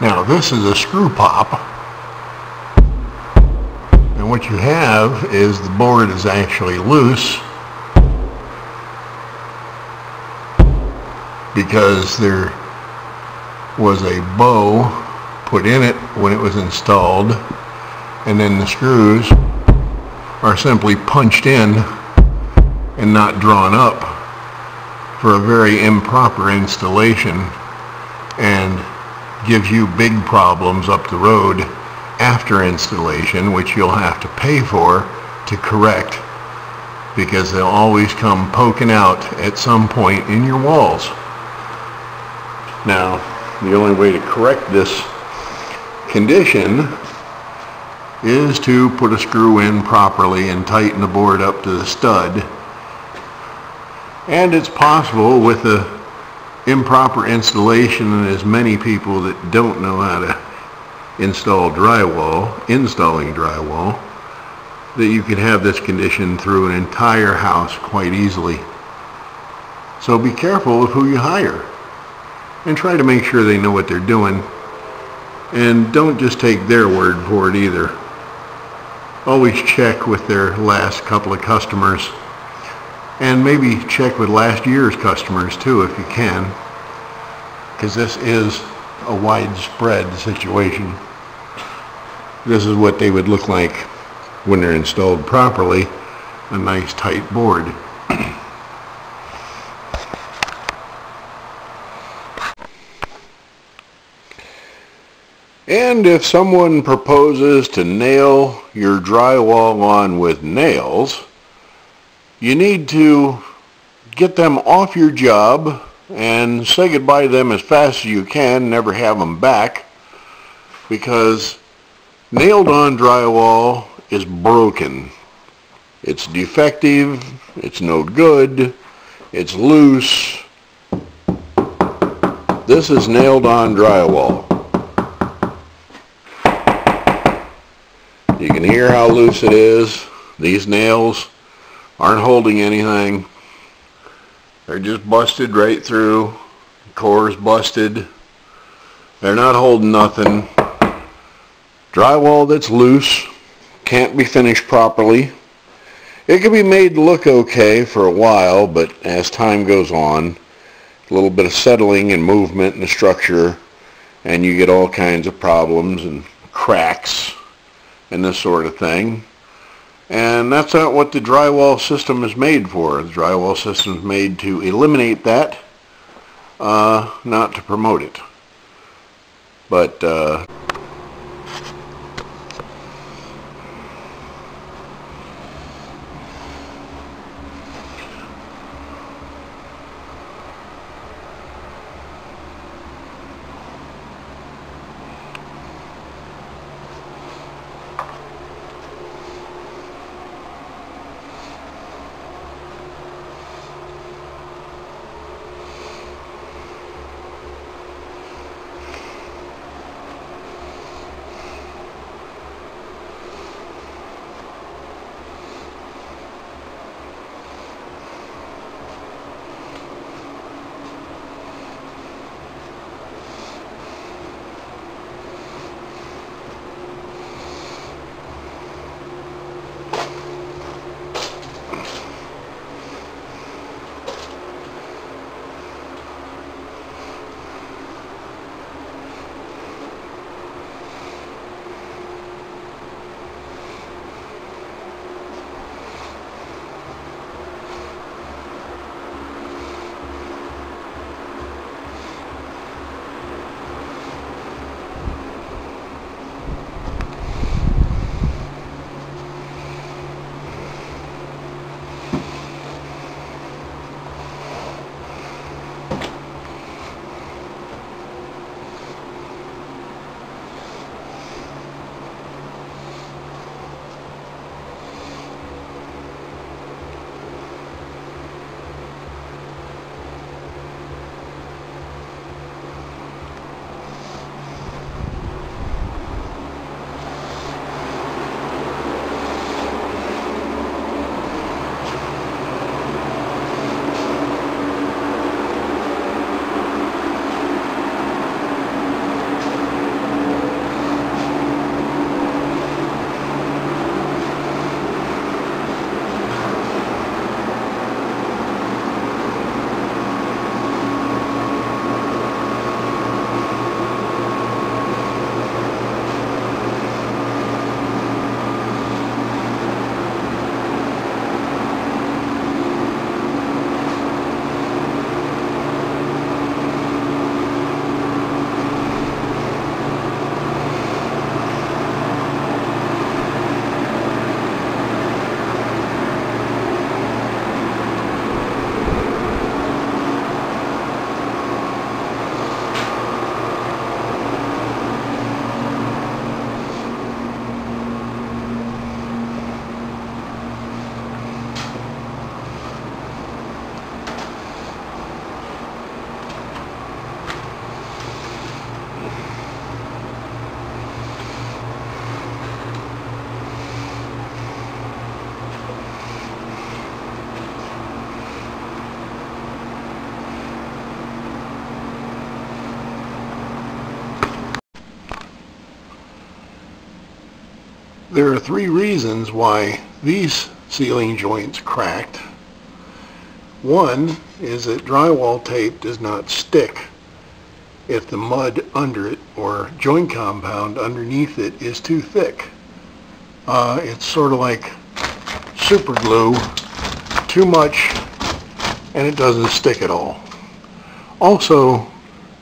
Now this is a screw pop, and what you have is the board is actually loose because there was a bow put in it when it was installed, and then the screws are simply punched in and not drawn up for a very improper installation, and gives you big problems up the road after installation, which you'll have to pay for to correct, because they'll always come poking out at some point in your walls. Now, the only way to correct this condition is to put a screw in properly and tighten the board up to the stud. And it's possible with the improper installation, and as many people that don't know how to installing drywall, that you can have this condition through an entire house quite easily. So be careful of who you hire, and try to make sure they know what they're doing, and don't just take their word for it either. Always check with their last couple of customers, and maybe check with last year's customers too if you can, because this is a widespread situation. This is what they would look like when they're installed properly, a nice tight board. And if someone proposes to nail your drywall on with nails, you need to get them off your job and say goodbye to them as fast as you can, never have them back, because nailed on drywall is broken. It's defective, it's no good, it's loose. This is nailed on drywall. You can hear how loose it is. These nails aren't holding anything. They're just busted right through. The core's busted. They're not holding nothing. Drywall that's loose can't be finished properly. It can be made to look okay for a while, but as time goes on, a little bit of settling and movement in the structure, and you get all kinds of problems and cracks and this sort of thing. And that's not what the drywall system is made for. The drywall system is made to eliminate that, not to promote it. But There are three reasons why these ceiling joints cracked. One is that drywall tape does not stick if the mud under it or joint compound underneath it is too thick. It's sort of like super glue, too much, and it doesn't stick at all. Also,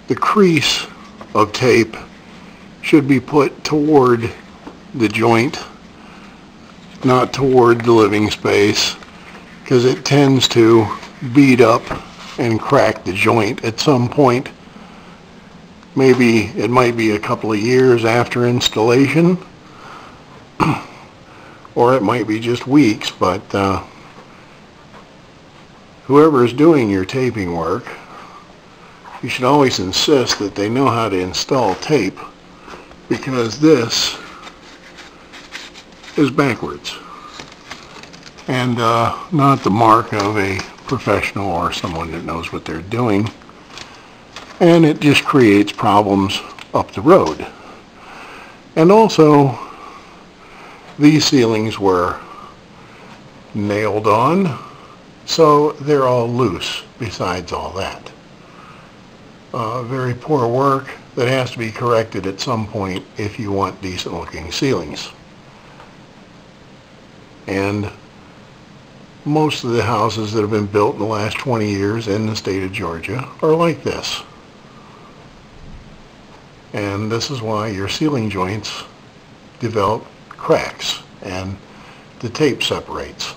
the crease of tape should be put toward the joint, not toward the living space, because it tends to bead up and crack the joint at some point. Maybe it might be a couple of years after installation, or it might be just weeks, but whoever is doing your taping work, you should always insist that they know how to install tape, because this is backwards and not the mark of a professional or someone that knows what they're doing, and it just creates problems up the road. And also, these ceilings were nailed on, so they're all loose besides all that. Very poor work that has to be corrected at some point if you want decent looking ceilings. And most of the houses that have been built in the last 20 years in the state of Georgia are like this. And this is why your ceiling joints develop cracks and the tape separates.